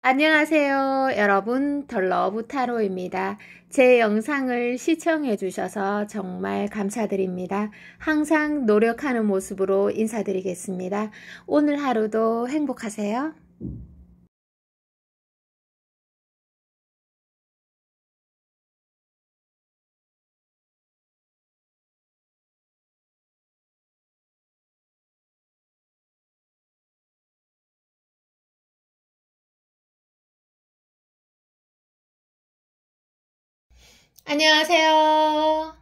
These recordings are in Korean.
안녕하세요, 여러분. 덜러브 타로입니다. 제 영상을 시청해 주셔서 정말 감사드립니다. 항상 노력하는 모습으로 인사드리겠습니다. 오늘 하루도 행복하세요. 안녕하세요.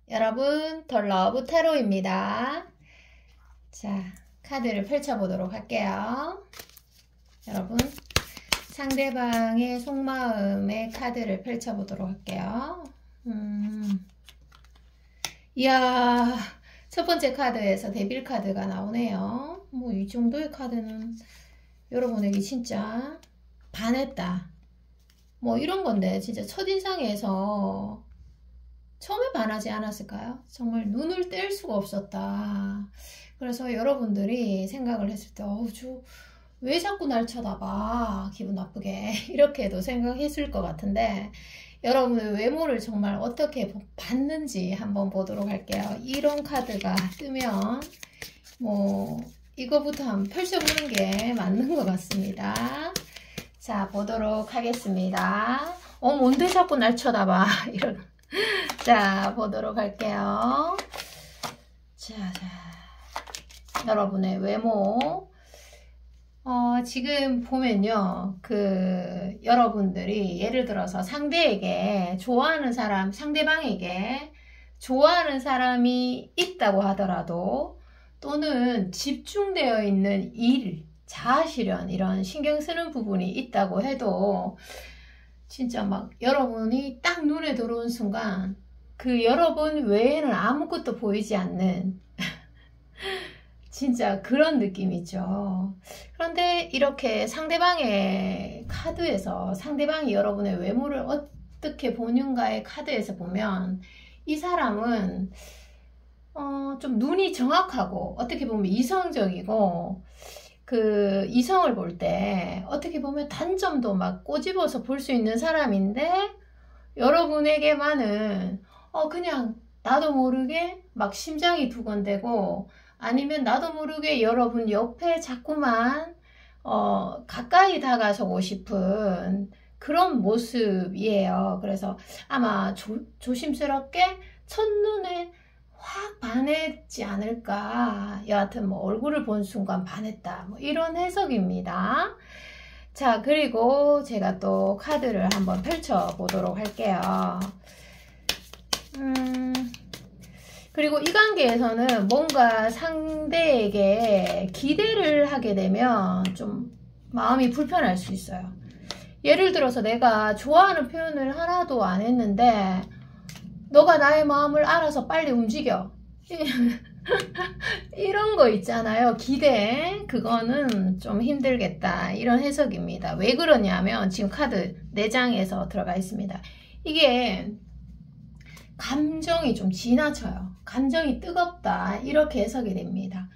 여러분, 덜러브 타로입니다. 자, 카드를 펼쳐보도록 할게요. 여러분, 상대방의 속마음의 카드를 펼쳐보도록 할게요. 이야, 첫 번째 카드에서 데빌 카드가 나오네요. 뭐 이 정도의 카드는 여러분에게 진짜 반했다. 뭐 이런 건데 진짜 첫인상에서 처음에 반하지 않았을까요? 정말 눈을 뗄 수가 없었다. 그래서 여러분들이 생각을 했을 때 왜 자꾸 날 쳐다봐? 기분 나쁘게 이렇게도 생각했을 것 같은데 여러분의 외모를 정말 어떻게 봤는지 한번 보도록 할게요. 이런 카드가 뜨면 뭐 이거부터 한번 펼쳐보는 게 맞는 것 같습니다. 자, 보도록 하겠습니다. 뭔데 자꾸 날 쳐다봐. 이런. 자, 보도록 할게요. 자, 여러분의 외모. 지금 보면요. 여러분들이 예를 들어서 상대에게 좋아하는 사람, 상대방에게 좋아하는 사람이 있다고 하더라도 또는 집중되어 있는 일, 자아실현 이런 신경 쓰는 부분이 있다고 해도 진짜 막 여러분이 딱 눈에 들어온 순간 그 여러분 외에는 아무것도 보이지 않는 진짜 그런 느낌이죠. 그런데 이렇게 상대방의 카드에서 상대방이 여러분의 외모를 어떻게 보는가의 카드에서 보면 이 사람은 좀 눈이 정확하고 어떻게 보면 이성적이고 이성을 볼 때 어떻게 보면 단점도 막 꼬집어서 볼 수 있는 사람인데 여러분에게만은 그냥 나도 모르게 막 심장이 두근대고 아니면 나도 모르게 여러분 옆에 자꾸만 가까이 다가서고 싶은 그런 모습이에요. 그래서 아마 조심스럽게 첫눈에 확 반했지 않을까. 여하튼 뭐 얼굴을 본 순간 반했다. 뭐 이런 해석입니다. 자, 그리고 제가 또 카드를 한번 펼쳐 보도록 할게요. 그리고 이 관계에서는 뭔가 상대에게 기대를 하게 되면 좀 마음이 불편할 수 있어요. 예를 들어서 내가 좋아하는 표현을 하나도 안 했는데 너가 나의 마음을 알아서 빨리 움직여. 이런 거 있잖아요. 기대. 그거는 좀 힘들겠다. 이런 해석입니다. 왜 그러냐면 지금 카드 4장에서 들어가 있습니다. 이게 감정이 좀 지나쳐요. 감정이 뜨겁다. 이렇게 해석이 됩니다.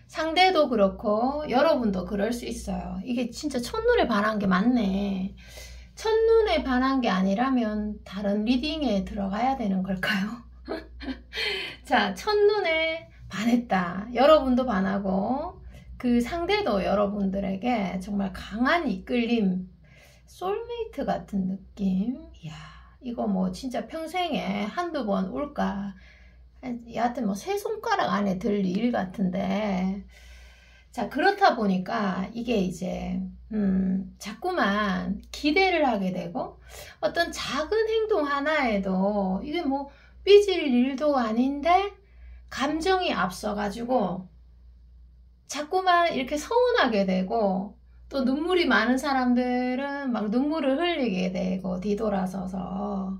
상대도 그렇고 여러분도 그럴 수 있어요. 이게 진짜 첫눈에 반한 게 맞네. 첫눈에 반한 게 아니라면 다른 리딩에 들어가야 되는 걸까요? 자, 첫눈에 반했다. 여러분도 반하고 그 상대도 여러분들에게 정말 강한 이끌림, 소울메이트 같은 느낌. 이야, 이거 뭐 진짜 평생에 한두 번 올까? 여하튼 뭐 세 손가락 안에 들 일 같은데 자, 그렇다 보니까 이게 이제 자꾸만 기대를 하게 되고 어떤 작은 행동 하나에도 이게 뭐 삐질 일도 아닌데 감정이 앞서가지고 자꾸만 이렇게 서운하게 되고 또 눈물이 많은 사람들은 막 눈물을 흘리게 되고 뒤돌아서서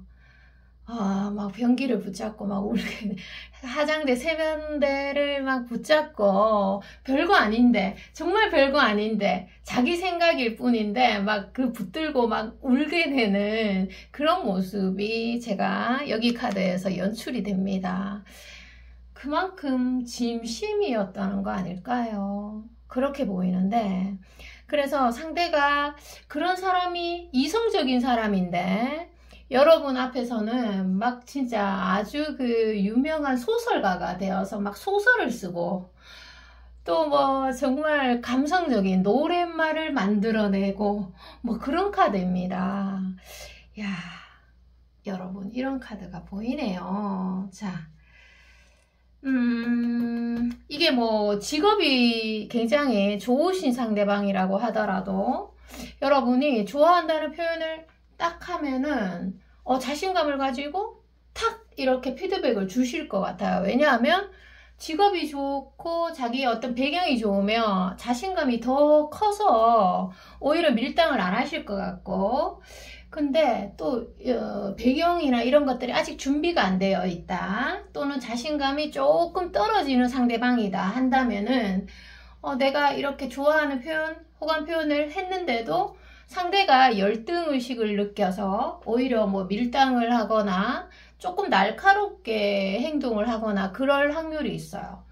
막 변기를 붙잡고 막 울게 화장대 세면대를 막 붙잡고 별거 아닌데 정말 별거 아닌데 자기 생각일 뿐인데 막 붙들고 막 울게 되는 그런 모습이 제가 여기 카드에서 연출이 됩니다. 그만큼 진심이었다는 거 아닐까요? 그렇게 보이는데 그래서 상대가 그런 사람이 이성적인 사람인데 여러분 앞에서는 막 진짜 아주 그 유명한 소설가가 되어서 막 소설을 쓰고 또 뭐 정말 감성적인 노랫말을 만들어내고 뭐 그런 카드입니다. 야, 여러분 이런 카드가 보이네요. 자, 이게 뭐 직업이 굉장히 좋으신 상대방이라고 하더라도 여러분이 좋아한다는 표현을 딱 하면은 자신감을 가지고 탁 이렇게 피드백을 주실 것 같아요. 왜냐하면 직업이 좋고 자기의 어떤 배경이 좋으면 자신감이 더 커서 오히려 밀당을 안 하실 것 같고, 근데 또 배경이나 이런 것들이 아직 준비가 안 되어 있다, 또는 자신감이 조금 떨어지는 상대방이다 한다면은 내가 이렇게 좋아하는 표현, 호감 표현을 했는데도 상대가 열등의식을 느껴서 오히려 뭐 밀당을 하거나 조금 날카롭게 행동을 하거나 그럴 확률이 있어요.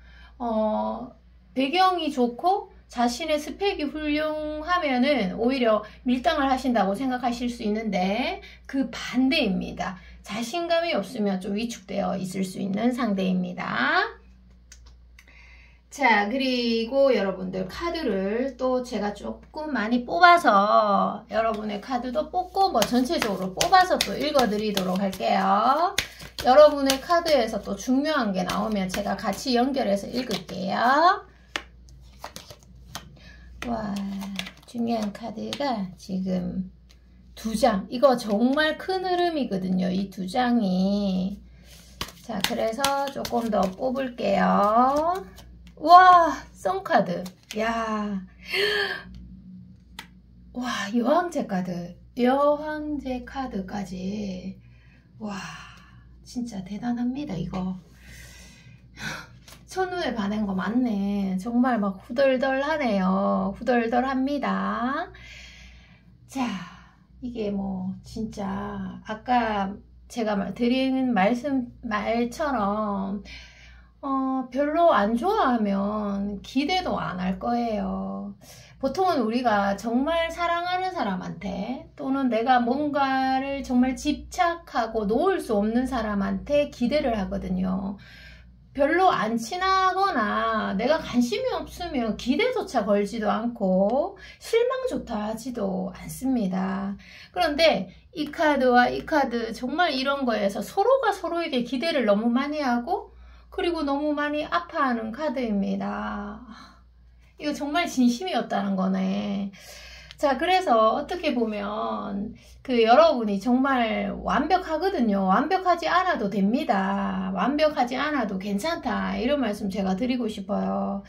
배경이 좋고 자신의 스펙이 훌륭하면은 오히려 밀당을 하신다고 생각하실 수 있는데 그 반대입니다. 자신감이 없으면 좀 위축되어 있을 수 있는 상대입니다. 자, 그리고 여러분들 카드를 또 제가 조금 많이 뽑아서 여러분의 카드도 뽑고 뭐 전체적으로 뽑아서 또 읽어드리도록 할게요. 여러분의 카드에서 또 중요한 게 나오면 제가 같이 연결해서 읽을게요. 와, 중요한 카드가 지금 2장. 이거 정말 큰 흐름이거든요. 이 2장이. 자, 그래서 조금 더 뽑을게요. 와, 썬카드. 야, 와, 여왕제 카드. 여왕제 카드까지. 와, 진짜 대단합니다, 이거. 첫눈에 반한 거 맞네. 정말 막 후덜덜하네요. 후덜덜합니다. 자, 이게 뭐 진짜 아까 제가 드린 말처럼 별로 안 좋아하면 기대도 안 할 거예요. 보통은 우리가 정말 사랑하는 사람한테 또는 내가 뭔가를 정말 집착하고 놓을 수 없는 사람한테 기대를 하거든요. 별로 안 친하거나 내가 관심이 없으면 기대조차 걸지도 않고 실망조차 하지도 않습니다. 그런데 이 카드와 이 카드 정말 이런 거에서 서로가 서로에게 기대를 너무 많이 하고 그리고 너무 많이 아파하는 카드입니다. 이거 정말 진심이었다는 거네. 자, 그래서 어떻게 보면 여러분이 정말 완벽하거든요. 완벽하지 않아도 됩니다. 완벽하지 않아도 괜찮다. 이런 말씀 제가 드리고 싶어요.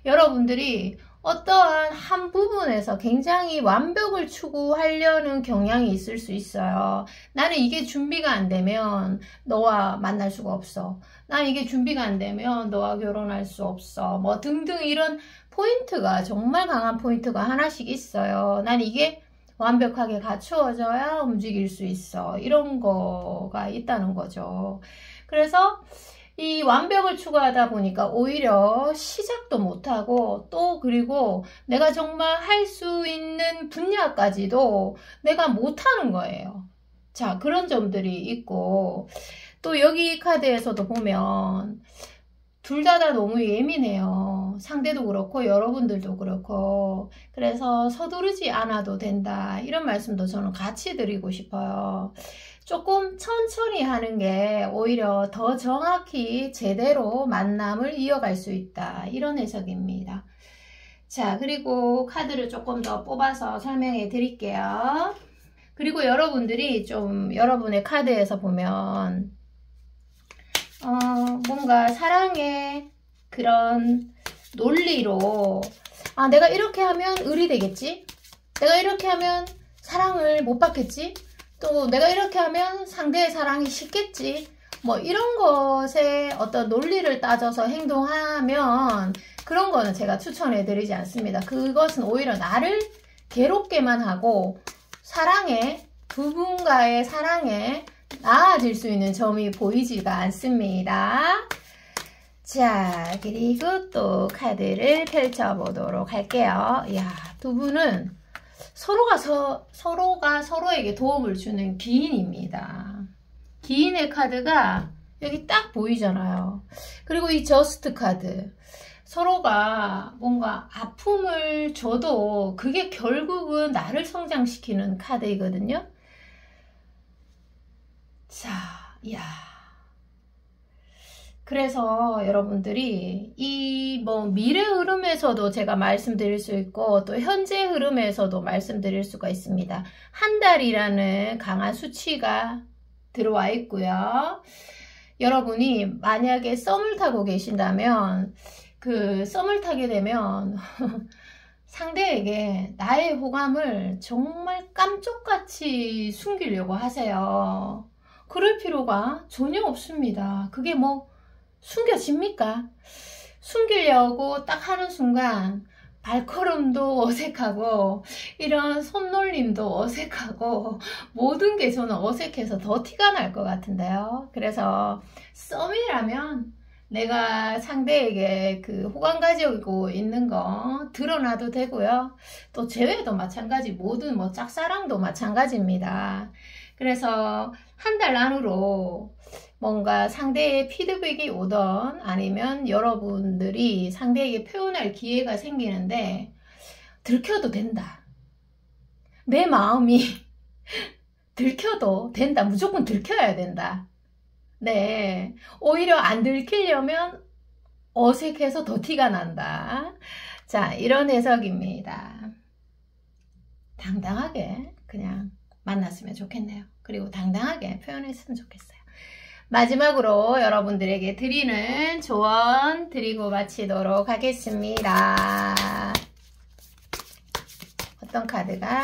여러분들이 어떠한 한 부분에서 굉장히 완벽을 추구하려는 경향이 있을 수 있어요. 나는 이게 준비가 안 되면 너와 만날 수가 없어. 난 이게 준비가 안 되면 너와 결혼할 수 없어. 뭐 등등 이런 포인트가, 정말 강한 포인트가 하나씩 있어요. 난 이게 완벽하게 갖추어져야 움직일 수 있어. 이런 거가 있다는 거죠. 그래서 이 완벽을 추구하다 보니까 오히려 시작도 못하고 또 그리고 내가 정말 할 수 있는 분야까지도 내가 못하는 거예요. 자, 그런 점들이 있고 또 여기 카드에서도 보면 둘 다 너무 예민해요. 상대도 그렇고 여러분들도 그렇고. 그래서 서두르지 않아도 된다. 이런 말씀도 저는 같이 드리고 싶어요. 조금 천천히 하는 게 오히려 더 정확히 제대로 만남을 이어갈 수 있다. 이런 해석입니다. 자, 그리고 카드를 조금 더 뽑아서 설명해 드릴게요. 그리고 여러분들이 좀 여러분의 카드에서 보면 뭔가 사랑의 그런 논리로 내가 이렇게 하면 을이 되겠지? 내가 이렇게 하면 사랑을 못 받겠지? 또 내가 이렇게 하면 상대의 사랑이 식겠지? 뭐 이런 것에 어떤 논리를 따져서 행동하면 그런 거는 제가 추천해 드리지 않습니다. 그것은 오히려 나를 괴롭게만 하고 누군가의 사랑에 나아질 수 있는 점이 보이지가 않습니다. 자, 그리고 또 카드를 펼쳐보도록 할게요. 이야, 두 분은 서로가 서로에게 도움을 주는 기인입니다. 기인의 카드가 여기 딱 보이잖아요. 그리고 이 저스트 카드. 서로가 뭔가 아픔을 줘도 그게 결국은 나를 성장시키는 카드이거든요. 자, 이야. 그래서 여러분들이 이 뭐 미래 흐름에서도 제가 말씀드릴 수 있고 또 현재 흐름에서도 말씀드릴 수가 있습니다. 한 달이라는 강한 수치가 들어와 있고요. 여러분이 만약에 썸을 타고 계신다면 그 썸을 타게 되면 상대에게 나의 호감을 정말 깜짝같이 숨기려고 하세요. 그럴 필요가 전혀 없습니다. 그게 뭐 숨겨집니까? 숨기려고 딱 하는 순간 발걸음도 어색하고 이런 손놀림도 어색하고 모든 게 저는 어색해서 더 티가 날 것 같은데요. 그래서 썸이라면 내가 상대에게 그 호감 가지고 있는 거 드러나도 되고요. 또 재회도 마찬가지, 모든 뭐 짝사랑도 마찬가지입니다. 그래서 한 달 안으로 뭔가 상대의 피드백이 오던 아니면 여러분들이 상대에게 표현할 기회가 생기는데 들켜도 된다. 내 마음이 들켜도 된다. 무조건 들켜야 된다. 네, 오히려 안 들키려면 어색해서 더 티가 난다. 자, 이런 해석입니다. 당당하게 그냥 만났으면 좋겠네요. 그리고 당당하게 표현했으면 좋겠어요. 마지막으로 여러분들에게 드리는 조언 드리고 마치도록 하겠습니다. 어떤 카드가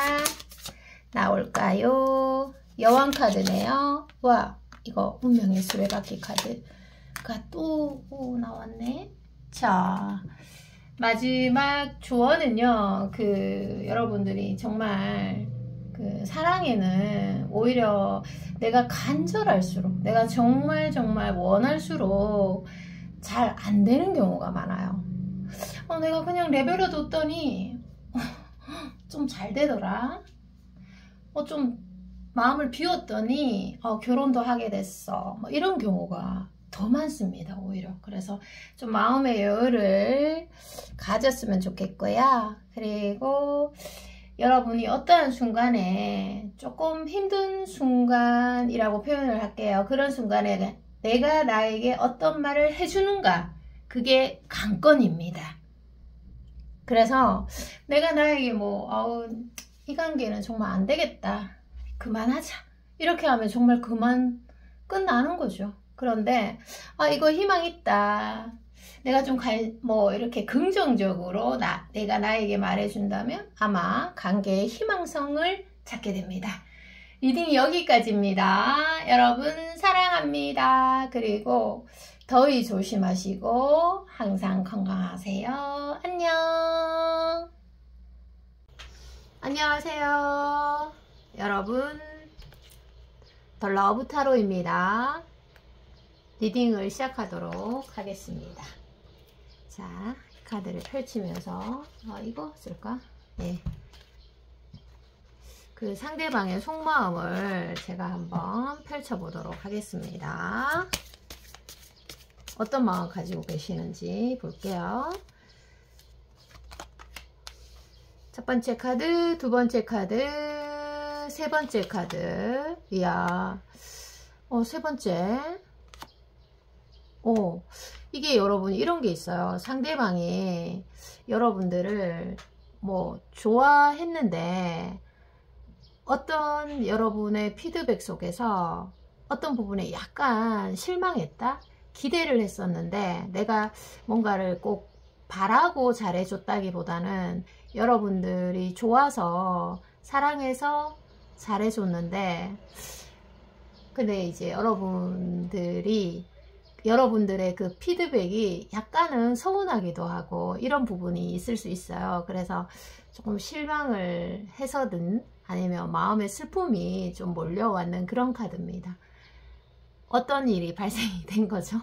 나올까요? 여왕 카드네요. 와, 이거 운명의 수레바퀴 카드가 또 나왔네. 자, 마지막 조언은요, 여러분들이 정말 사랑에는 오히려 내가 간절할수록, 내가 정말 원할수록 잘 안 되는 경우가 많아요. 내가 그냥 레벨을 뒀더니 좀 잘 되더라. 좀 마음을 비웠더니 결혼도 하게 됐어. 뭐 이런 경우가 더 많습니다. 오히려. 그래서 좀 마음의 여유를 가졌으면 좋겠고요. 그리고 여러분이 어떠한 순간에 조금 힘든 순간이라고 표현을 할게요. 그런 순간에 내가 나에게 어떤 말을 해주는가, 그게 관건입니다. 그래서 내가 나에게 이 관계는 정말 안 되겠다, 그만하자, 이렇게 하면 정말 그만 끝나는 거죠. 그런데 이거 희망 있다, 내가 좀 이렇게 긍정적으로 내가 나에게 말해준다면 아마 관계의 희망성을 찾게 됩니다. 리딩이 여기까지입니다. 여러분 사랑합니다. 그리고 더위 조심하시고 항상 건강하세요. 안녕. 안녕하세요. 여러분, 더 러브 타로입니다. 리딩을 시작하도록 하겠습니다. 자, 카드를 펼치면서 이거 쓸까? 네. 그 상대방의 속마음을 제가 한번 펼쳐보도록 하겠습니다. 어떤 마음 가지고 계시는지 볼게요. 첫 번째 카드, 두 번째 카드, 세 번째 카드. 이야, 세 번째. 이게 여러분 이런 게 있어요. 상대방이 여러분들을 좋아했는데 어떤 여러분의 피드백 속에서 어떤 부분에 약간 실망했다? 기대를 했었는데 내가 뭔가를 꼭 바라고 잘해줬다기보다는 여러분들이 좋아서 사랑해서 잘해줬는데, 근데 이제 여러분들의 그 피드백이 약간은 서운하기도 하고 이런 부분이 있을 수 있어요. 그래서 조금 실망을 해서든 아니면 마음의 슬픔이 좀 몰려왔는 그런 카드입니다. 어떤 일이 발생이 된 거죠?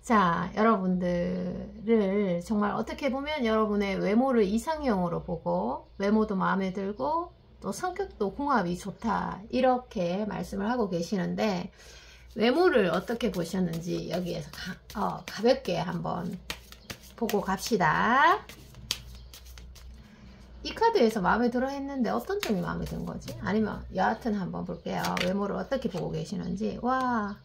자, 여러분들을 정말 어떻게 보면 여러분의 외모를 이상형으로 보고 외모도 마음에 들고 또 성격도 궁합이 좋다 이렇게 말씀을 하고 계시는데, 외모를 어떻게 보셨는지 여기에서 가볍게 한번 보고 갑시다. 이 카드에서 마음에 들어 했는데 어떤 점이 마음에 든 거지? 아니면 여하튼 한번 볼게요. 외모를 어떻게 보고 계시는지. 와,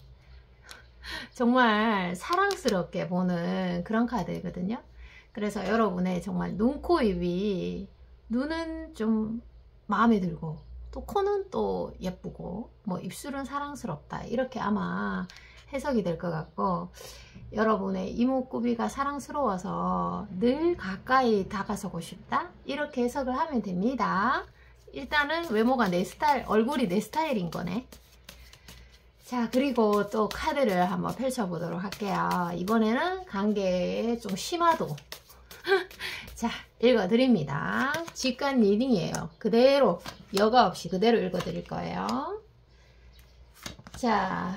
정말 사랑스럽게 보는 그런 카드거든요. 그래서 여러분의 정말 눈, 코, 입이, 눈은 좀 마음에 들고 또 코는 또 예쁘고 뭐 입술은 사랑스럽다 이렇게 아마 해석이 될 것 같고, 여러분의 이목구비가 사랑스러워서 늘 가까이 다가서고 싶다 이렇게 해석을 하면 됩니다. 일단은 외모가 내 스타일, 얼굴이 내 스타일인 거네. 자, 그리고 또 카드를 한번 펼쳐 보도록 할게요. 이번에는 관계의 좀 심화도 자, 읽어 드립니다. 직관 리딩이에요. 그대로 여과 없이 그대로 읽어 드릴 거예요. 자,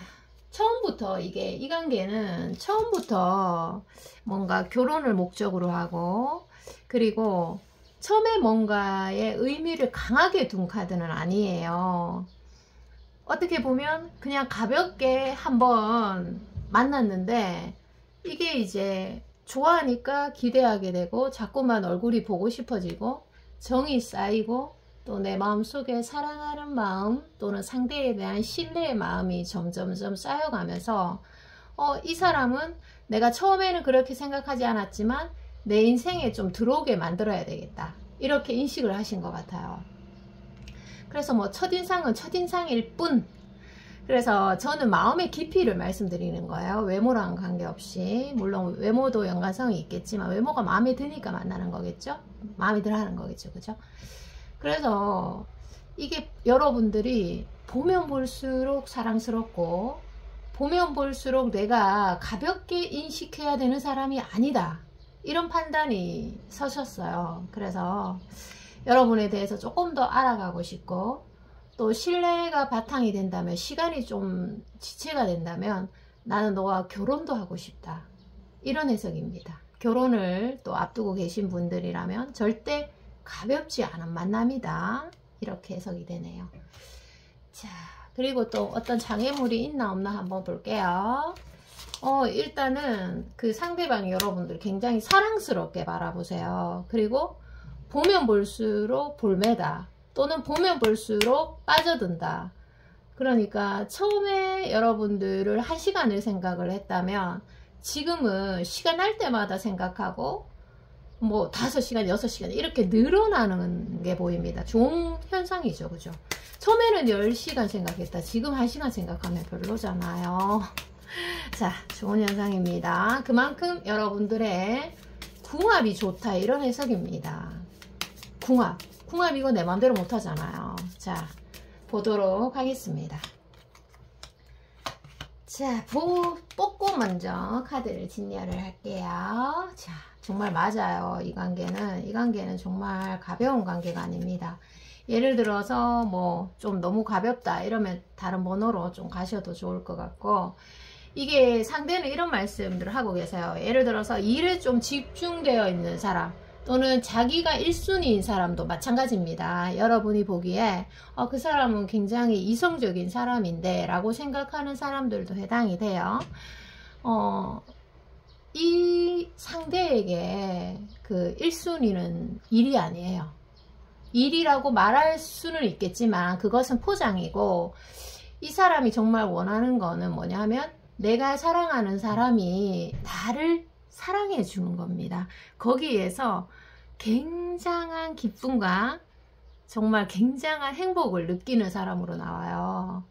처음부터 이 관계는 처음부터 뭔가 결혼을 목적으로 하고, 그리고 처음에 뭔가의 의미를 강하게 둔 카드는 아니에요. 어떻게 보면 그냥 가볍게 한번 만났는데 이게 이제 좋아하니까 기대하게 되고 자꾸만 얼굴이 보고 싶어지고 정이 쌓이고 또 내 마음속에 사랑하는 마음 또는 상대에 대한 신뢰의 마음이 점점점 쌓여가면서 이 사람은 내가 처음에는 그렇게 생각하지 않았지만 내 인생에 좀 들어오게 만들어야 되겠다 이렇게 인식을 하신 것 같아요. 그래서 뭐 첫인상은 첫인상일 뿐, 그래서 저는 마음의 깊이를 말씀드리는 거예요. 외모랑 관계없이. 물론 외모도 연관성이 있겠지만 외모가 마음에 드니까 만나는 거겠죠. 마음에 들어 하는 거겠죠. 그죠? 그래서 이게 여러분들이 보면 볼수록 사랑스럽고 보면 볼수록 내가 가볍게 인식해야 되는 사람이 아니다 이런 판단이 서셨어요. 그래서 여러분에 대해서 조금 더 알아가고 싶고 또 신뢰가 바탕이 된다면, 시간이 좀 지체가 된다면 나는 너와 결혼도 하고 싶다 이런 해석입니다. 결혼을 또 앞두고 계신 분들이라면 절대 가볍지 않은 만남이다 이렇게 해석이 되네요. 자, 그리고 또 어떤 장애물이 있나 없나 한번 볼게요. 일단은 그 상대방이 여러분들 굉장히 사랑스럽게 바라보세요. 그리고 보면 볼수록 볼매다 또는 보면 볼수록 빠져든다. 그러니까 처음에 여러분들을 1시간을 생각을 했다면 지금은 시간 날 때마다 생각하고 뭐 5시간, 6시간 이렇게 늘어나는 게 보입니다. 좋은 현상이죠. 그죠? 처음에는 10시간 생각했다. 지금 1시간 생각하면 별로잖아요. 자, 좋은 현상입니다. 그만큼 여러분들의 궁합이 좋다 이런 해석입니다. 궁합 이거 내 맘대로 못하잖아요. 자, 보도록 하겠습니다. 자, 뽑고 먼저 카드를 진열을 할게요. 자, 정말 맞아요. 이 관계는 정말 가벼운 관계가 아닙니다. 예를 들어서 뭐 좀 너무 가볍다 이러면 다른 번호로 좀 가셔도 좋을 것 같고, 이게 상대는 이런 말씀들을 하고 계세요. 예를 들어서 일에 좀 집중되어 있는 사람 또는 자기가 1순위인 사람도 마찬가지입니다. 여러분이 보기에 그 사람은 굉장히 이성적인 사람인데 라고 생각하는 사람들도 해당이 돼요. 이 상대에게 그 1순위는 일이 아니에요. 일이라고 말할 수는 있겠지만 그것은 포장이고, 이 사람이 정말 원하는 거는 뭐냐 하면 내가 사랑하는 사람이 나를 사랑해 주는 겁니다. 거기에서 굉장한 기쁨과 정말 굉장한 행복을 느끼는 사람으로 나와요.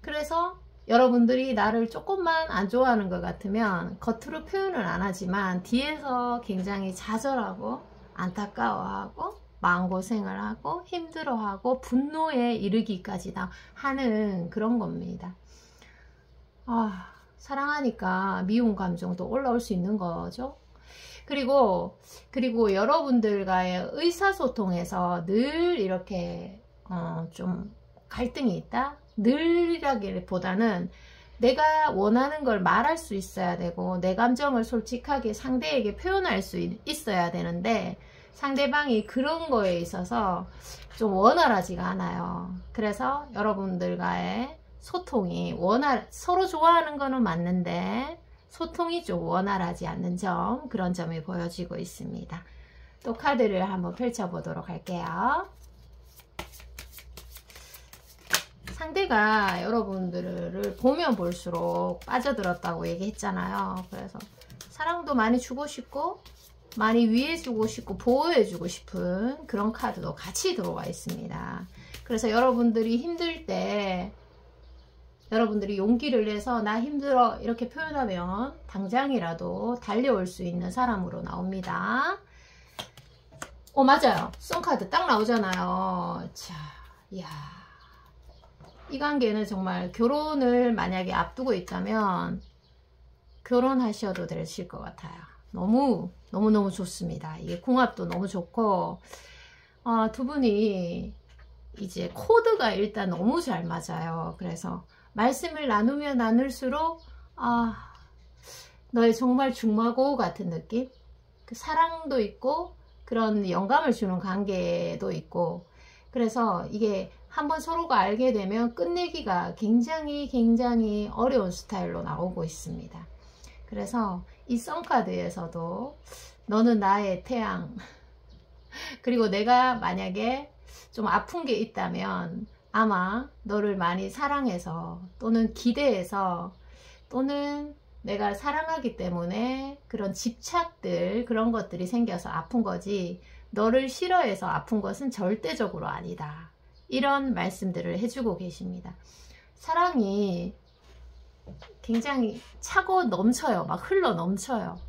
그래서 여러분들이 나를 조금만 안 좋아하는 것 같으면 겉으로 표현은 안 하지만 뒤에서 굉장히 좌절하고 안타까워하고 마음고생을 하고 힘들어하고 분노에 이르기까지 다 하는 그런 겁니다. 사랑하니까 미운 감정도 올라올 수 있는 거죠. 그리고 여러분들과의 의사소통에서 늘 이렇게 좀 갈등이 있다? 늘이라기보다는 내가 원하는 걸 말할 수 있어야 되고 내 감정을 솔직하게 상대에게 표현할 수 있어야 되는데 상대방이 그런 거에 있어서 좀 원활하지가 않아요. 그래서 여러분들과의 소통이 서로 좋아하는 거는 맞는데 소통이 좀 원활하지 않는 점, 그런 점이 보여지고 있습니다. 또 카드를 한번 펼쳐보도록 할게요. 상대가 여러분들을 보면 볼수록 빠져들었다고 얘기했잖아요. 그래서 사랑도 많이 주고 싶고 많이 위해주고 싶고 보호해주고 싶은 그런 카드도 같이 들어와 있습니다. 그래서 여러분들이 힘들 때 여러분들이 용기를 내서 나 힘들어 이렇게 표현하면 당장이라도 달려올 수 있는 사람으로 나옵니다. 맞아요. 썬카드 딱 나오잖아요. 자, 이야, 이 관계는 정말 결혼을 만약에 앞두고 있다면 결혼하셔도 되실 것 같아요. 너무너무 좋습니다. 이게 궁합도 너무 좋고 두 분이 이제 코드가 일단 너무 잘 맞아요. 그래서 말씀을 나누면 나눌수록 너의 정말 중마고 같은 느낌? 그 사랑도 있고 그런 영감을 주는 관계도 있고, 그래서 이게 한번 서로가 알게 되면 끝내기가 굉장히 어려운 스타일로 나오고 있습니다. 그래서 이 썬카드에서도 너는 나의 태양, 그리고 내가 만약에 좀 아픈 게 있다면 아마 너를 많이 사랑해서 또는 기대해서 또는 내가 사랑하기 때문에 그런 집착들, 그런 것들이 생겨서 아픈 거지 너를 싫어해서 아픈 것은 절대적으로 아니다. 이런 말씀들을 해주고 계십니다. 사랑이 굉장히 차고 넘쳐요. 막 흘러 넘쳐요.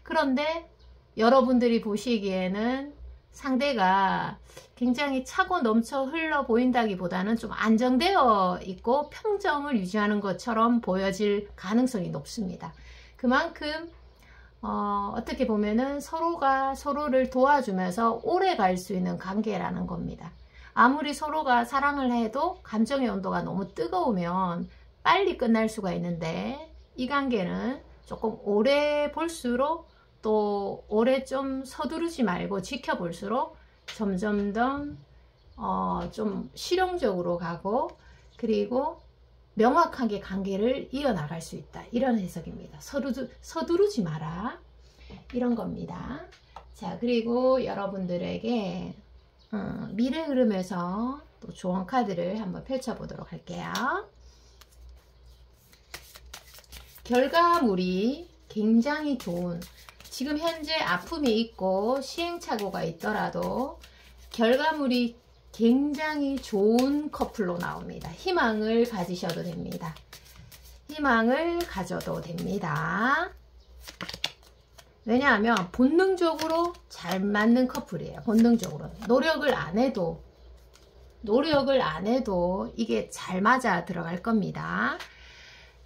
그런데 여러분들이 보시기에는 상대가 굉장히 차고 넘쳐 흘러 보인다기보다는 좀 안정되어 있고 평정을 유지하는 것처럼 보여질 가능성이 높습니다. 그만큼 어떻게 보면은 서로가 서로를 도와주면서 오래 갈 수 있는 관계라는 겁니다. 아무리 서로가 사랑을 해도 감정의 온도가 너무 뜨거우면 빨리 끝날 수가 있는데 이 관계는 조금 오래 볼수록 또 오래 좀 서두르지 말고 지켜볼수록 점점점 좀 실용적으로 가고 그리고 명확하게 관계를 이어나갈 수 있다. 이런 해석입니다. 서두르지 마라. 이런 겁니다. 자, 그리고 여러분들에게 미래 흐름에서 또 조언 카드를 한번 펼쳐보도록 할게요. 결과물이 굉장히 좋은, 지금 현재 아픔이 있고 시행착오가 있더라도 결과물이 굉장히 좋은 커플로 나옵니다. 희망을 가지셔도 됩니다. 희망을 가져도 됩니다. 왜냐하면 본능적으로 잘 맞는 커플이에요. 본능적으로 노력을 안 해도 이게 잘 맞아 들어갈 겁니다.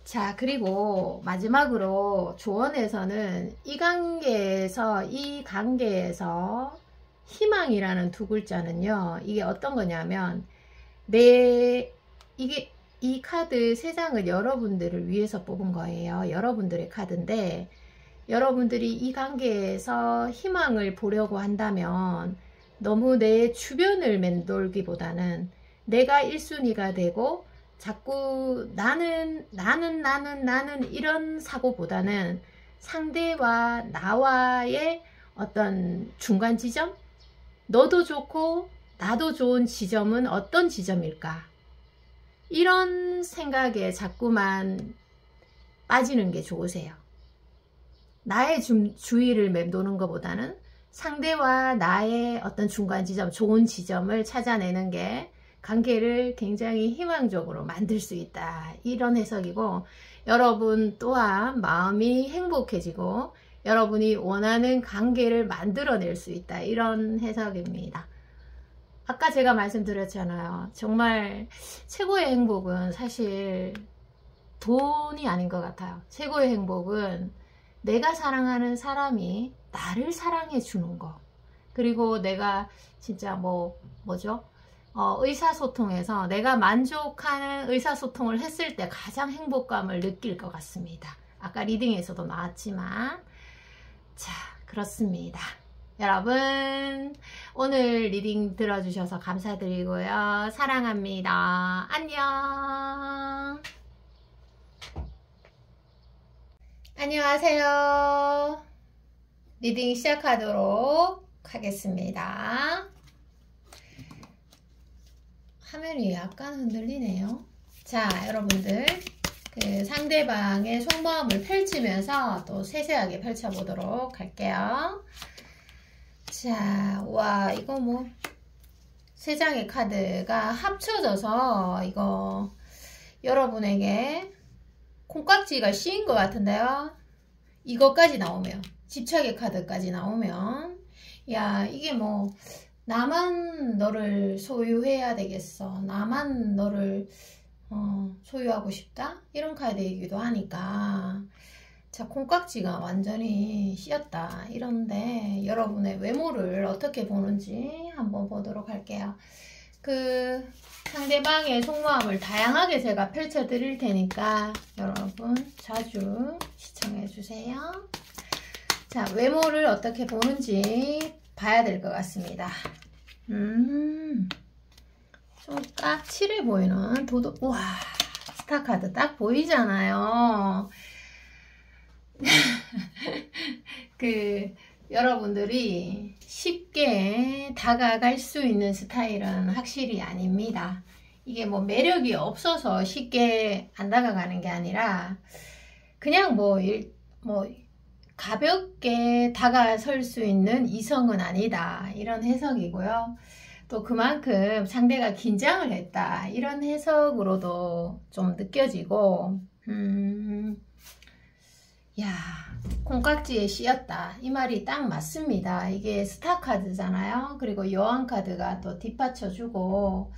자, 그리고 마지막으로 조언에서는 이 관계에서 희망이라는 두 글자는요, 이게 어떤 거냐면 이 카드 3장을 여러분들을 위해서 뽑은 거예요. 여러분들의 카드인데 여러분들이 이 관계에서 희망을 보려고 한다면 너무 내 주변을 맴돌기보다는 내가 1순위가 되고 자꾸 나는 이런 사고보다는 상대와 나와의 어떤 중간 지점, 너도 좋고 나도 좋은 지점은 어떤 지점일까, 이런 생각에 자꾸만 빠지는 게 좋으세요. 나의 주위를 맴도는 것보다는 상대와 나의 어떤 중간 지점, 좋은 지점을 찾아내는 게 관계를 굉장히 희망적으로 만들 수 있다. 이런 해석이고, 여러분 또한 마음이 행복해지고 여러분이 원하는 관계를 만들어낼 수 있다. 이런 해석입니다. 아까 제가 말씀드렸잖아요. 정말 최고의 행복은 사실 돈이 아닌 것 같아요. 최고의 행복은 내가 사랑하는 사람이 나를 사랑해 주는 거, 그리고 내가 진짜 뭐죠? 의사소통에서 내가 만족하는 의사소통을 했을 때 가장 행복감을 느낄 것 같습니다. 아까 리딩에서도 나왔지만. 자, 그렇습니다. 여러분, 오늘 리딩 들어주셔서 감사드리고요. 사랑합니다. 안녕. 안녕하세요. 리딩 시작하도록 하겠습니다. 화면이 약간 흔들리네요. 자, 여러분들 그 상대방의 속마음을 펼치면서 또 세세하게 펼쳐보도록 할게요. 자, 와, 이거 뭐 세 장의 카드가 합쳐져서 이거 여러분에게 콩깍지가 씌인 것 같은데요. 이것까지 나오면, 집착의 카드까지 나오면, 야, 이게 뭐 나만 너를 소유해야 되겠어, 나만 너를 소유하고 싶다, 이런 카드이기도 하니까, 자, 콩깍지가 완전히 씌었다 이런데 여러분의 외모를 어떻게 보는지 한번 보도록 할게요. 그 상대방의 속마음을 다양하게 제가 펼쳐 드릴 테니까 여러분 자주 시청해 주세요. 자, 외모를 어떻게 보는지 봐야 될 것 같습니다. 좀 까칠해 보이는 도둑. 와, 스타카드 딱 보이잖아요. 그 여러분들이 쉽게 다가갈 수 있는 스타일은 확실히 아닙니다. 이게 뭐 매력이 없어서 쉽게 안 다가가는 게 아니라 그냥 뭐 가볍게 다가설 수 있는 이성은 아니다, 이런 해석이고요. 또 그만큼 상대가 긴장을 했다, 이런 해석으로도 좀 느껴지고, 야, 콩깍지에 씌었다, 이 말이 딱 맞습니다. 이게 스타 카드잖아요. 그리고 여왕 카드가 또 뒷받쳐주고,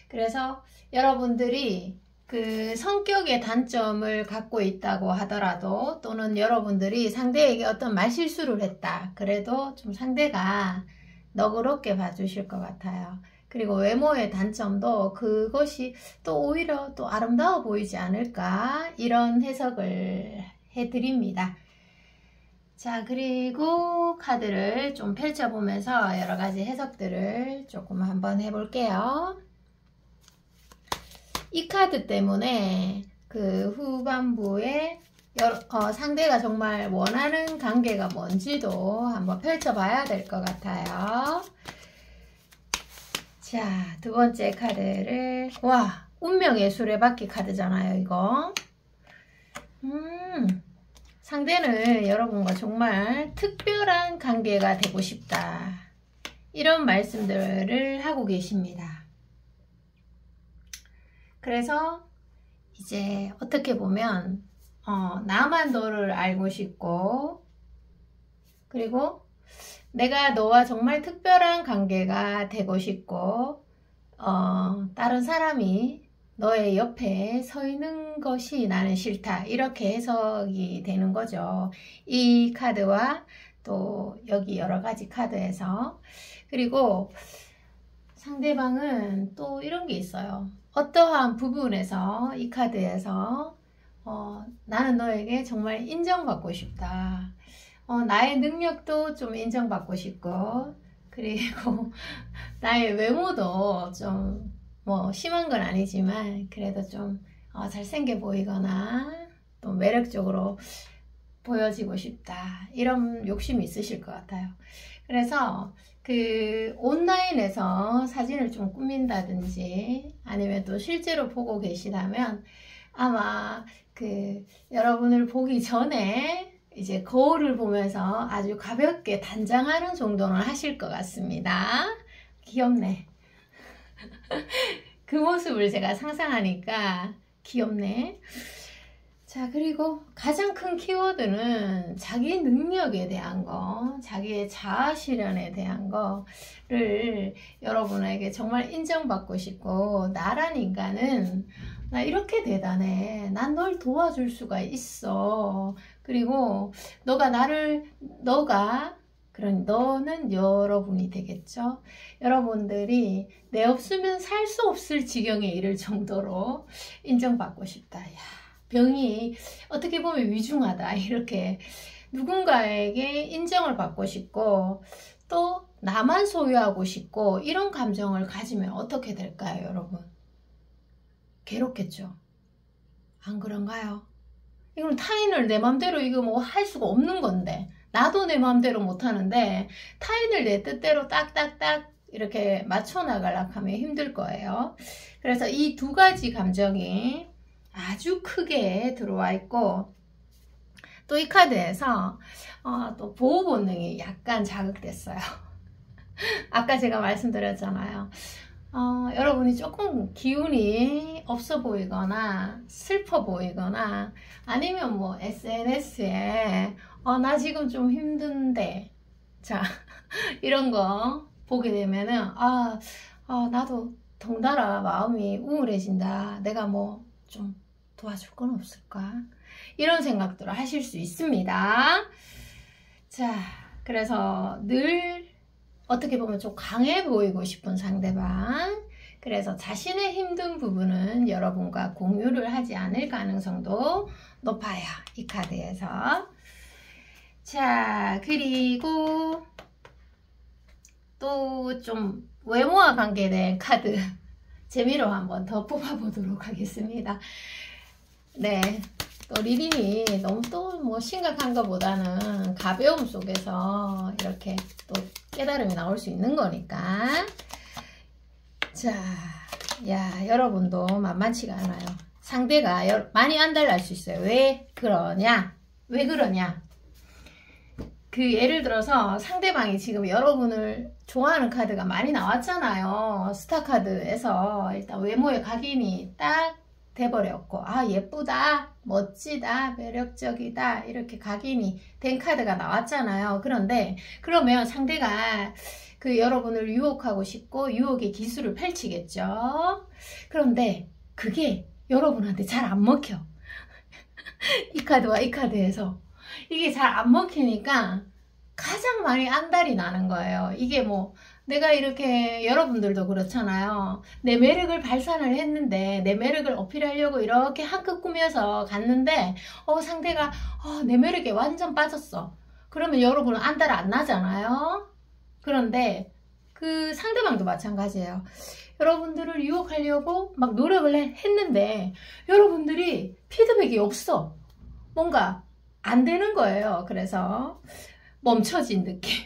그래서 여러분들이 그 성격의 단점을 갖고 있다고 하더라도, 또는 여러분들이 상대에게 어떤 말실수를 했다 그래도 좀 상대가 너그럽게 봐주실 것 같아요. 그리고 외모의 단점도 그것이 또 오히려 또 아름다워 보이지 않을까, 이런 해석을 해드립니다. 자, 그리고 카드를 좀 펼쳐보면서 여러가지 해석들을 조금 한번 해볼게요. 이 카드 때문에 그 후반부에 상대가 정말 원하는 관계가 뭔지도 한번 펼쳐봐야 될 것 같아요. 자, 두 번째 카드를, 와, 운명의 수레바퀴 카드잖아요, 이거. 상대는 여러분과 정말 특별한 관계가 되고 싶다, 이런 말씀들을 하고 계십니다. 그래서 이제 어떻게 보면 나만 너를 알고 싶고, 그리고 내가 너와 정말 특별한 관계가 되고 싶고, 다른 사람이 너의 옆에 서 있는 것이 나는 싫다, 이렇게 해석이 되는 거죠. 이 카드와 또 여기 여러 가지 카드에서. 그리고 상대방은 또 이런 게 있어요. 어떠한 부분에서 이 카드에서 나는 너에게 정말 인정받고 싶다, 나의 능력도 좀 인정받고 싶고, 그리고 나의 외모도 좀 뭐 심한 건 아니지만 그래도 좀 잘생겨 보이거나 또 매력적으로 보여지고 싶다, 이런 욕심이 있으실 것 같아요. 그래서 그 온라인에서 사진을 좀 꾸민다든지 아니면 또 실제로 보고 계시다면 아마 그 여러분을 보기 전에 이제 거울을 보면서 아주 가볍게 단장하는 정도는 하실 것 같습니다. 귀엽네. 그 모습을 제가 상상하니까 귀엽네. 자, 그리고 가장 큰 키워드는 자기 능력에 대한 거, 자기의 자아 실현에 대한 거를 여러분에게 정말 인정받고 싶고, 나란 인간은 나 이렇게 대단해, 난 널 도와줄 수가 있어, 그리고 너가 그러니 너는 여러분이 되겠죠. 여러분들이 내 없으면 살 수 없을 지경에 이를 정도로 인정받고 싶다. 야, 병이 어떻게 보면 위중하다. 이렇게 누군가에게 인정을 받고 싶고 또 나만 소유하고 싶고 이런 감정을 가지면 어떻게 될까요, 여러분? 괴롭겠죠. 안 그런가요? 이건 타인을 내 맘대로 이거 뭐 할 수가 없는 건데 나도 내 맘대로 못 하는데 타인을 내 뜻대로 딱딱딱 이렇게 맞춰 나가려고 하면 힘들 거예요. 그래서 이 두 가지 감정이 아주 크게 들어와 있고 또 이 카드에서 또 보호 본능이 약간 자극됐어요. 아까 제가 말씀드렸잖아요. 여러분이 조금 기운이 없어 보이거나 슬퍼 보이거나 아니면 뭐 SNS에 나 지금 좀 힘든데 자 이런 거 보게 되면은 나도 덩달아 마음이 우울해진다. 내가 뭐 좀 도와줄 건 없을까? 이런 생각들을 하실 수 있습니다. 자, 그래서 늘 어떻게 보면 좀 강해 보이고 싶은 상대방, 그래서 자신의 힘든 부분은 여러분과 공유를 하지 않을 가능성도 높아요. 이 카드에서. 자, 그리고 또 좀 외모와 관계된 카드 재미로 한번 더 뽑아보도록 하겠습니다. 네, 또 리딩이 너무 또 뭐 심각한 것보다는 가벼움 속에서 이렇게 또 깨달음이 나올 수 있는 거니까. 자, 야, 여러분도 만만치가 않아요. 상대가 많이 안달날 수 있어요. 왜 그러냐? 왜 그러냐? 그 예를 들어서 상대방이 지금 여러분을 좋아하는 카드가 많이 나왔잖아요. 스타 카드에서 일단 외모의 각인이 딱 돼버렸고, 예쁘다, 멋지다, 매력적이다 이렇게 각인이 된 카드가 나왔잖아요. 그런데 그러면 상대가 그 여러분을 유혹하고 싶고 유혹의 기술을 펼치겠죠. 그런데 그게 여러분한테 잘 안 먹혀. 이 카드와 이 카드에서 이게 잘 안 먹히니까 가장 많이 안달이 나는 거예요. 이게 뭐 내가 이렇게, 여러분들도 그렇잖아요. 내 매력을 발산을 했는데 내 매력을 어필하려고 이렇게 한껏 꾸며서 갔는데 상대가 내 매력에 완전 빠졌어. 그러면 여러분은 안달 안 나잖아요. 그런데 그 상대방도 마찬가지예요. 여러분들을 유혹하려고 막 노력을 했는데 여러분들이 피드백이 없어. 뭔가 안 되는 거예요. 그래서 멈춰진 느낌.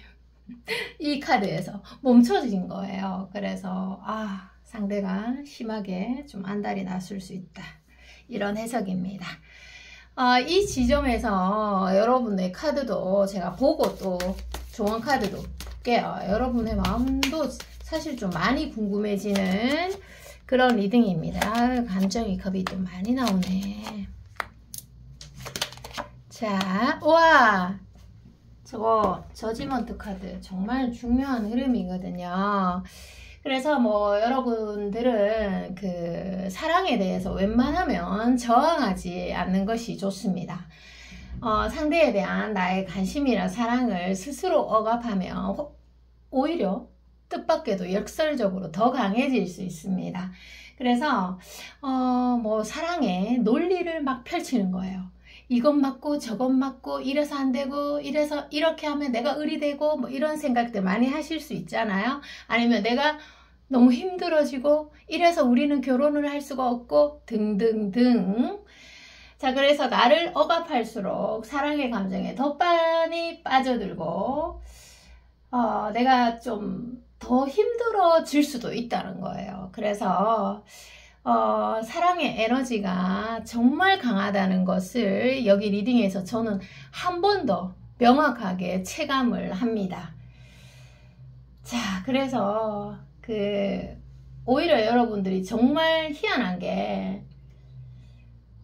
이 카드에서 멈춰진 거예요. 그래서 상대가 심하게 좀 안달이 났을 수 있다. 이런 해석입니다. 이 지점에서 여러분의 카드도 제가 보고 또 조언 카드도 볼게요. 여러분의 마음도 사실 좀 많이 궁금해지는 그런 리딩입니다. 감정이 겁이 좀 많이 나오네. 자, 우와! 저거 저지먼트 카드 정말 중요한 흐름이거든요. 그래서 뭐 여러분들은 그 사랑에 대해서 웬만하면 저항하지 않는 것이 좋습니다. 상대에 대한 나의 관심이나 사랑을 스스로 억압하면 오히려 뜻밖에도 역설적으로 더 강해질 수 있습니다. 그래서 뭐 사랑의 논리를 막 펼치는 거예요. 이것 맞고 저것 맞고 이래서 안 되고 이래서 이렇게 하면 내가 의리되고 뭐 이런 생각들 많이 하실 수 있잖아요. 아니면 내가 너무 힘들어지고 이래서 우리는 결혼을 할 수가 없고 등등등. 자, 그래서 나를 억압할수록 사랑의 감정에 더 많이 빠져들고 내가 좀 더 힘들어질 수도 있다는 거예요. 그래서 사랑의 에너지가 정말 강하다는 것을 여기 리딩에서 저는 한 번 더 명확하게 체감을 합니다. 자, 그래서 오히려 여러분들이 정말 희한한 게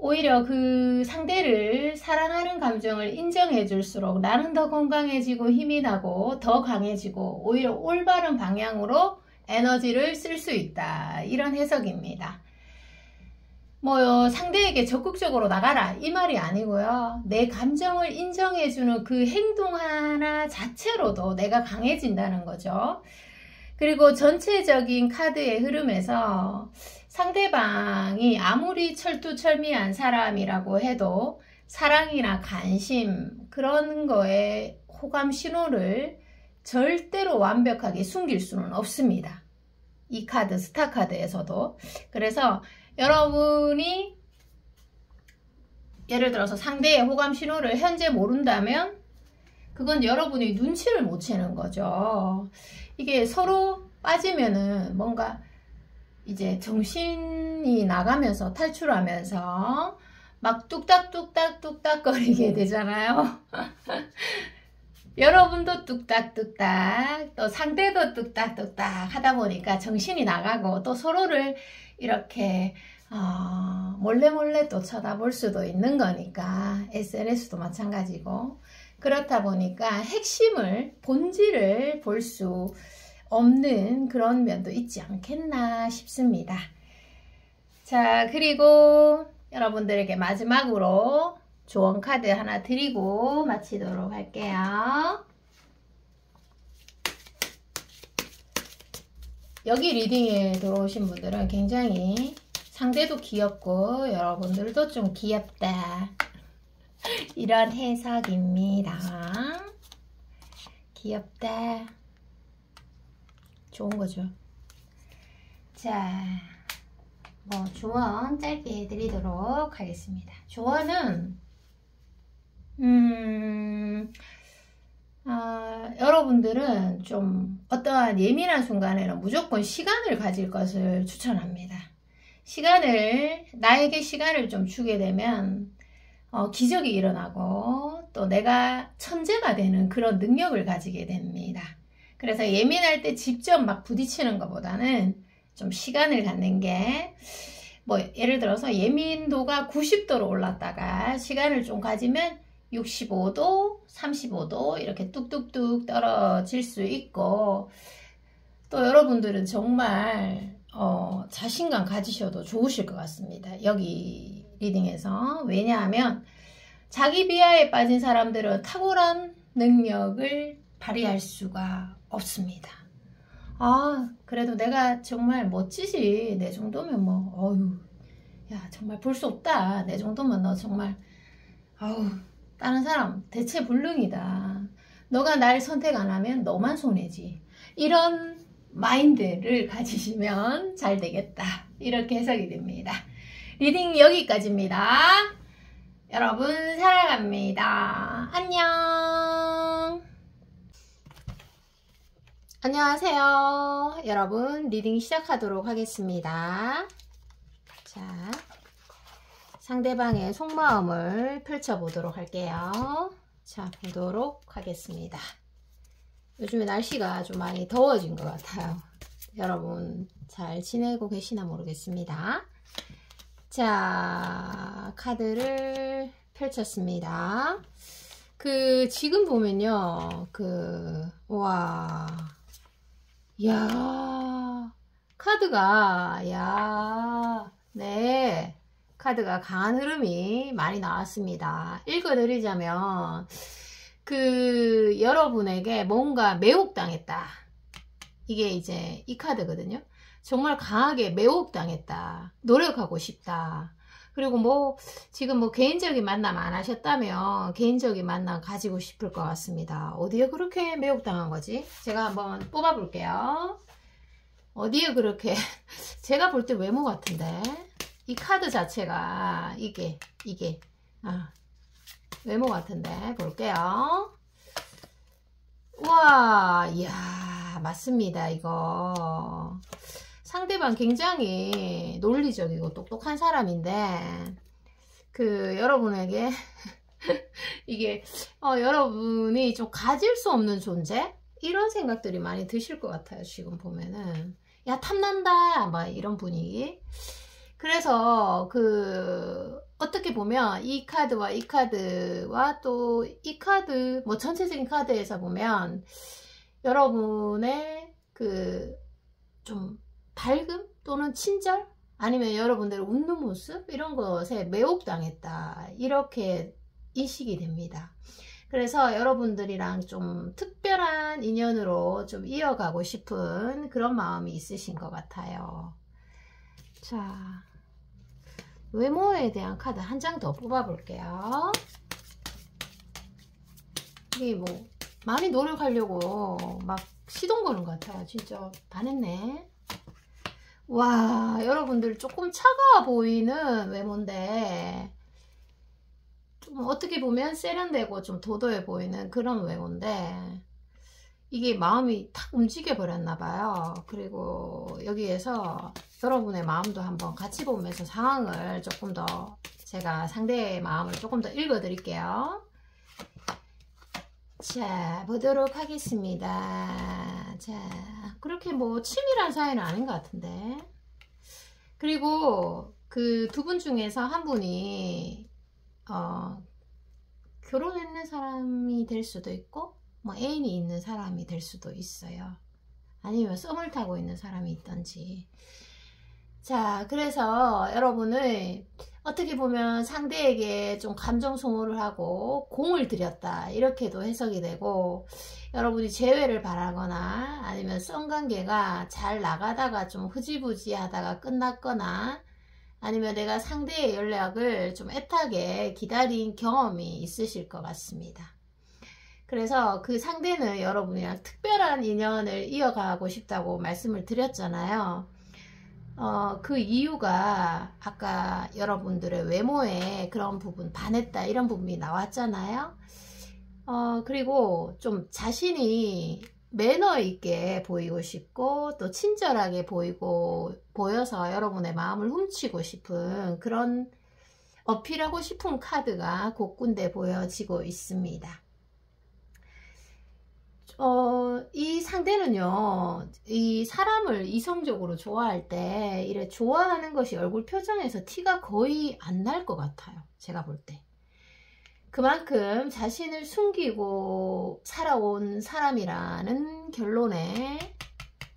오히려 그 상대를 사랑하는 감정을 인정해 줄수록 나는 더 건강해지고 힘이 나고 더 강해지고 오히려 올바른 방향으로 에너지를 쓸 수 있다. 이런 해석입니다. 뭐 상대에게 적극적으로 나가라 이 말이 아니고요. 내 감정을 인정해주는 그 행동 하나 자체로도 내가 강해진다는 거죠. 그리고 전체적인 카드의 흐름에서 상대방이 아무리 철두철미한 사람이라고 해도 사랑이나 관심 그런 거에 호감 신호를 절대로 완벽하게 숨길 수는 없습니다. 이 카드, 스타 카드에서도. 그래서 여러분이 예를 들어서 상대의 호감 신호를 현재 모른다면 그건 여러분이 눈치를 못 채는 거죠. 이게 서로 빠지면은 뭔가 이제 정신이 나가면서 탈출하면서 막 뚝딱뚝딱 거리게 되잖아요. 여러분도 뚝딱뚝딱 또 상대도 뚝딱뚝딱 하다 보니까 정신이 나가고 또 서로를 이렇게 몰래 또 쳐다볼 수도 있는 거니까 SNS도 마찬가지고 그렇다 보니까 핵심을 본질을 볼 수 없는 그런 면도 있지 않겠나 싶습니다. 자, 그리고 여러분들에게 마지막으로 조언 카드 하나 드리고 마치도록 할게요. 여기 리딩에 들어오신 분들은 굉장히 상대도 귀엽고 여러분들도 좀 귀엽다 이런 해석입니다. 귀엽다 좋은 거죠. 자, 뭐 조언 짧게 해드리도록 하겠습니다. 조언은 여러분들은 좀 어떠한 예민한 순간에는 무조건 시간을 가질 것을 추천합니다. 나에게 시간을 좀 주게 되면 기적이 일어나고 또 내가 천재가 되는 그런 능력을 가지게 됩니다. 그래서 예민할 때 직접 막 부딪히는 것보다는 좀 시간을 갖는 게 뭐 예를 들어서 예민도가 90도로 올랐다가 시간을 좀 가지면 65도, 35도 이렇게 뚝뚝뚝 떨어질 수 있고 또 여러분들은 정말 자신감 가지셔도 좋으실 것 같습니다. 여기 리딩에서. 왜냐하면 자기 비하에 빠진 사람들은 탁월한 능력을 발휘할 수가 없습니다. 그래도 내가 정말 멋지지. 내 정도면 뭐 야 정말 볼 수 없다. 내 정도면 너 정말 다른 사람 대체 불능이다. 너가 날 선택 안 하면 너만 손해지. 이런 마인드를 가지시면 잘 되겠다. 이렇게 해석이 됩니다. 리딩 여기까지입니다. 여러분 사랑합니다. 안녕. 안녕하세요. 여러분 리딩 시작하도록 하겠습니다. 자, 상대방의 속마음을 펼쳐보도록 할게요. 자, 보도록 하겠습니다. 요즘에 날씨가 좀 많이 더워진 것 같아요. 여러분 잘 지내고 계시나 모르겠습니다. 자, 카드를 펼쳤습니다. 지금 보면요, 와, 야, 카드가, 네, 카드가 강한 흐름이 많이 나왔습니다. 읽어드리자면, 여러분에게 뭔가 매혹당했다. 이게 이제 이 카드거든요. 정말 강하게 매혹당했다. 노력하고 싶다. 그리고 지금 개인적인 만남 안 하셨다면 개인적인 만남 가지고 싶을 것 같습니다. 어디에 그렇게 매혹당한 거지? 제가 한번 뽑아 볼게요. 어디에 그렇게 제가 볼 때 외모 같은데 이 카드 자체가 이게 외모 같은데 볼게요. 와, 이야, 맞습니다. 이거 상대방 굉장히 논리적이고 똑똑한 사람인데 여러분에게 이게 여러분이 좀 가질 수 없는 존재? 이런 생각들이 많이 드실 것 같아요. 지금 보면은 야 탐난다 막 이런 분위기. 그래서 어떻게 보면 이 카드와 이 카드와 또 이 카드 전체적인 카드에서 보면 여러분의 좀 밝음 또는 친절 아니면 여러분들 웃는 모습 이런 것에 매혹당했다 이렇게 인식이 됩니다. 그래서 여러분들이랑 좀 특별한 인연으로 좀 이어가고 싶은 그런 마음이 있으신 것 같아요. 자, 외모에 대한 카드 한 장 더 뽑아 볼게요. 이게 뭐 많이 노력하려고 막 시동 거는 것 같아요. 진짜 반했네. 와, 여러분들 조금 차가워 보이는 외모인데 좀 어떻게 보면 세련되고 좀 도도해 보이는 그런 외모인데 이게 마음이 탁 움직여 버렸나 봐요. 그리고 여기에서 여러분의 마음도 한번 같이 보면서 상황을 조금 더 제가 상대의 마음을 조금 더 읽어 드릴게요. 자, 보도록 하겠습니다. 자, 그렇게 뭐 치밀한 사이는 아닌 것 같은데. 그리고 그 두 분 중에서 한 분이 결혼했는 사람이 될 수도 있고 뭐 애인이 있는 사람이 될 수도 있어요. 아니면 썸을 타고 있는 사람이 있던지. 자, 그래서 여러분을 어떻게 보면 상대에게 좀 감정 소모를 하고 공을 들였다 이렇게도 해석이 되고, 여러분이 재회를 바라거나 아니면 썸 관계가 잘 나가다가 좀 흐지부지 하다가 끝났거나 아니면 내가 상대의 연락을 좀 애타게 기다린 경험이 있으실 것 같습니다. 그래서 그 상대는 여러분이랑 특별한 인연을 이어가고 싶다고 말씀을 드렸잖아요. 그 이유가 아까 여러분들의 외모에 그런 부분 반했다 이런 부분이 나왔잖아요. 그리고 좀 자신이 매너 있게 보이고 싶고 또 친절하게 보여서 여러분의 마음을 훔치고 싶은 그런 어필하고 싶은 카드가 곳군데 보여지고 있습니다. 이 상대는요, 이 사람을 이성적으로 좋아할 때, 이래 좋아하는 것이 얼굴 표정에서 티가 거의 안 날 것 같아요. 제가 볼 때. 그만큼 자신을 숨기고 살아온 사람이라는 결론에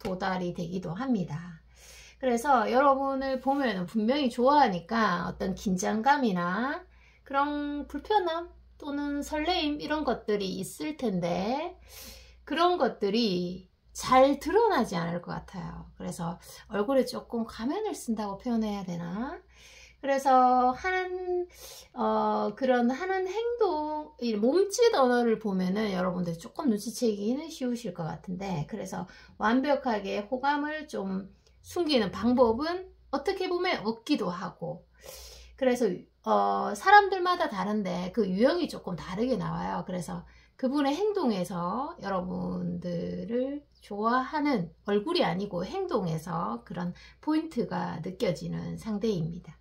도달이 되기도 합니다. 그래서 여러분을 보면 분명히 좋아하니까 어떤 긴장감이나 그런 불편함 또는 설레임 이런 것들이 있을 텐데, 그런 것들이 잘 드러나지 않을 것 같아요. 그래서 얼굴에 조금 가면을 쓴다고 표현해야 되나? 그래서 하는 행동, 몸짓 언어를 보면은 여러분들 조금 눈치채기는 쉬우실 것 같은데, 그래서 완벽하게 호감을 좀 숨기는 방법은 어떻게 보면 없기도 하고, 그래서 사람들마다 다른데 그 유형이 조금 다르게 나와요. 그래서 그분의 행동에서 여러분들을 좋아하는, 얼굴이 아니고 행동에서 그런 포인트가 느껴지는 상대입니다.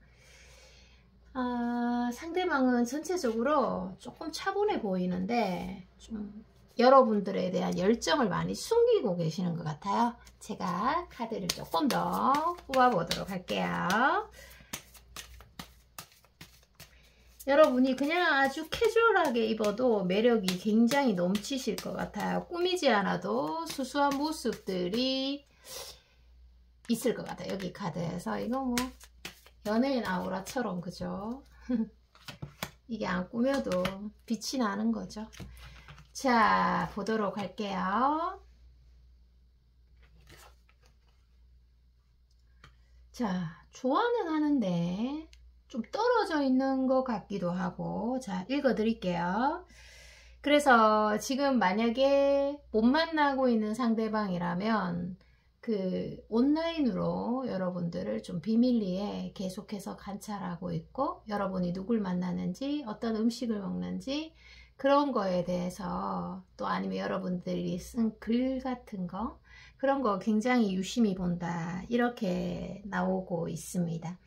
상대방은 전체적으로 조금 차분해 보이는데 좀 여러분들에 대한 열정을 많이 숨기고 계시는 것 같아요. 제가 카드를 조금 더 뽑아 보도록 할게요. 여러분이 그냥 아주 캐주얼하게 입어도 매력이 굉장히 넘치실 것 같아요. 꾸미지 않아도 수수한 모습들이 있을 것 같아요. 여기 카드에서 이거 뭐 연예인 아우라처럼, 그죠? 이게 안 꾸며도 빛이 나는 거죠. 자, 보도록 할게요. 자, 좋아는 하는데 좀 떨어져 있는 것 같기도 하고, 자, 읽어 드릴게요. 그래서 지금 만약에 못 만나고 있는 상대방이라면 그 온라인으로 여러분들을 좀 비밀리에 계속해서 관찰하고 있고, 여러분이 누굴 만나는지, 어떤 음식을 먹는지 그런 거에 대해서, 또 아니면 여러분들이 쓴 글 같은 거, 그런 거 굉장히 유심히 본다 이렇게 나오고 있습니다.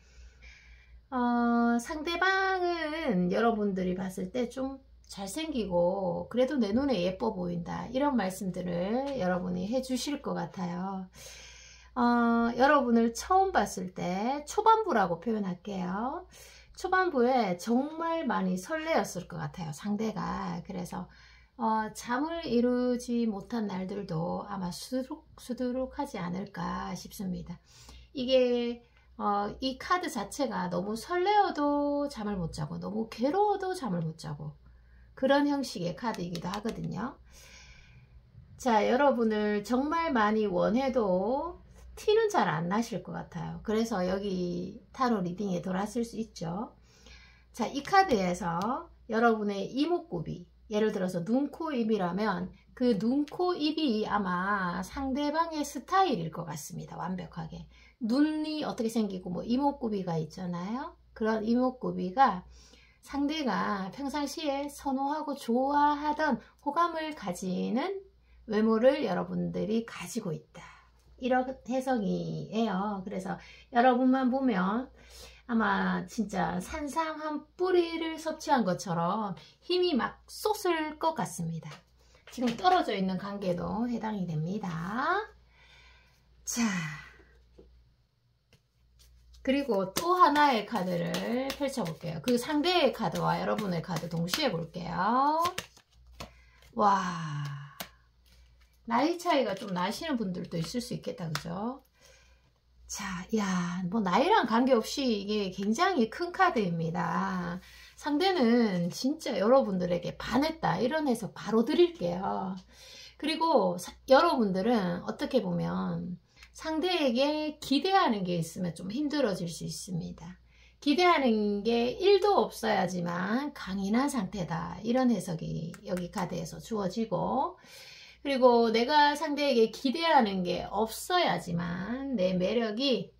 상대방은 여러분들이 봤을 때 좀 잘생기고 그래도 내 눈에 예뻐 보인다 이런 말씀들을 여러분이 해주실 것 같아요. 여러분을 처음 봤을 때 초반부라고 표현할게요. 초반부에 정말 많이 설레었을 것 같아요, 상대가. 그래서 잠을 이루지 못한 날들도 아마 수두룩하지 않을까 싶습니다. 이게 이 카드 자체가 너무 설레어도 잠을 못 자고 너무 괴로워도 잠을 못 자고 그런 형식의 카드이기도 하거든요. 자, 여러분을 정말 많이 원해도 티는 잘 안 나실 것 같아요. 그래서 여기 타로 리딩에 돌아왔을 수 있죠. 자, 이 카드에서 여러분의 이목구비, 예를 들어서 눈, 코, 입이라면 그 눈, 코, 입이 아마 상대방의 스타일일 것 같습니다. 완벽하게. 눈이 어떻게 생기고 뭐 이목구비가 있잖아요. 그런 이목구비가 상대가 평상시에 선호하고 좋아하던 호감을 가지는 외모를 여러분들이 가지고 있다. 이런 해석이에요. 그래서 여러분만 보면 아마 진짜 산삼 한 뿌리를 섭취한 것처럼 힘이 막 솟을 것 같습니다. 지금 떨어져 있는 관계도 해당이 됩니다. 자, 그리고 또 하나의 카드를 펼쳐볼게요. 그 상대의 카드와 여러분의 카드 동시에 볼게요. 와, 나이 차이가 좀 나시는 분들도 있을 수 있겠다, 그죠? 자, 야, 뭐 나이랑 관계없이 이게 굉장히 큰 카드입니다. 상대는 진짜 여러분들에게 반했다, 이런 해석 바로 드릴게요. 그리고 여러분들은 어떻게 보면 상대에게 기대하는 게 있으면 좀 힘들어질 수 있습니다. 기대하는 게 1도 없어야지만 강인한 상태다, 이런 해석이 여기 카드에서 주어지고, 그리고 내가 상대에게 기대하는 게 없어야지만 내 매력이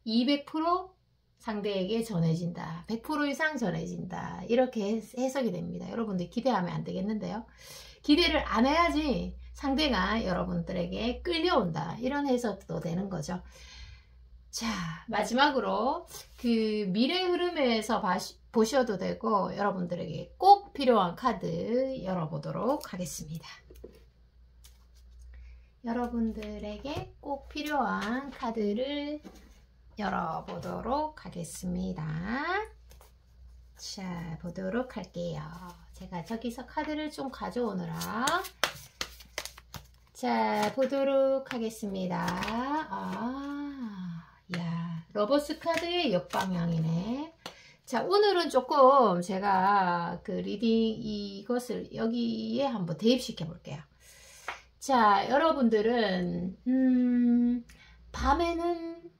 200% 상대에게 전해진다, 100% 이상 전해진다, 이렇게 해석이 됩니다. 여러분들 기대하면 안 되겠는데요. 기대를 안 해야지 상대가 여러분들에게 끌려온다, 이런 해석도 되는 거죠. 자, 마지막으로 그 미래 흐름에서 보셔도 되고 여러분들에게 꼭 필요한 카드 열어보도록 하겠습니다. 여러분들에게 꼭 필요한 카드를 열어보도록 하겠습니다. 자, 보도록 할게요. 제가 저기서 카드를 좀 가져오느라. 자, 보도록 하겠습니다. 야, 러버스 카드의 역방향이네. 자, 오늘은 조금 제가 그 리딩 이것을 여기에 한번 대입시켜 볼게요. 자, 여러분들은 밤에는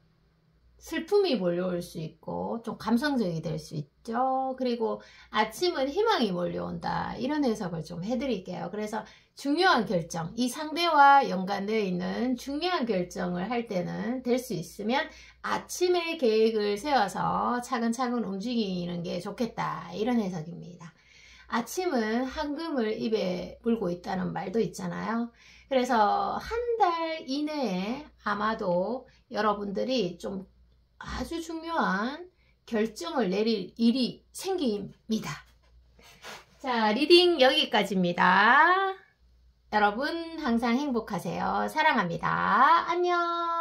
슬픔이 몰려올 수 있고 좀 감성적이 될 수 있죠. 그리고 아침은 희망이 몰려온다, 이런 해석을 좀 해드릴게요. 그래서 중요한 결정, 이 상대와 연관되어 있는 중요한 결정을 할 때는 될 수 있으면 아침에 계획을 세워서 차근차근 움직이는 게 좋겠다, 이런 해석입니다. 아침은 황금을 입에 물고 있다는 말도 있잖아요. 그래서 한 달 이내에 아마도 여러분들이 좀 아주 중요한 결정을 내릴 일이 생깁니다. 자, 리딩 여기까지입니다. 여러분 항상 행복하세요. 사랑합니다. 안녕.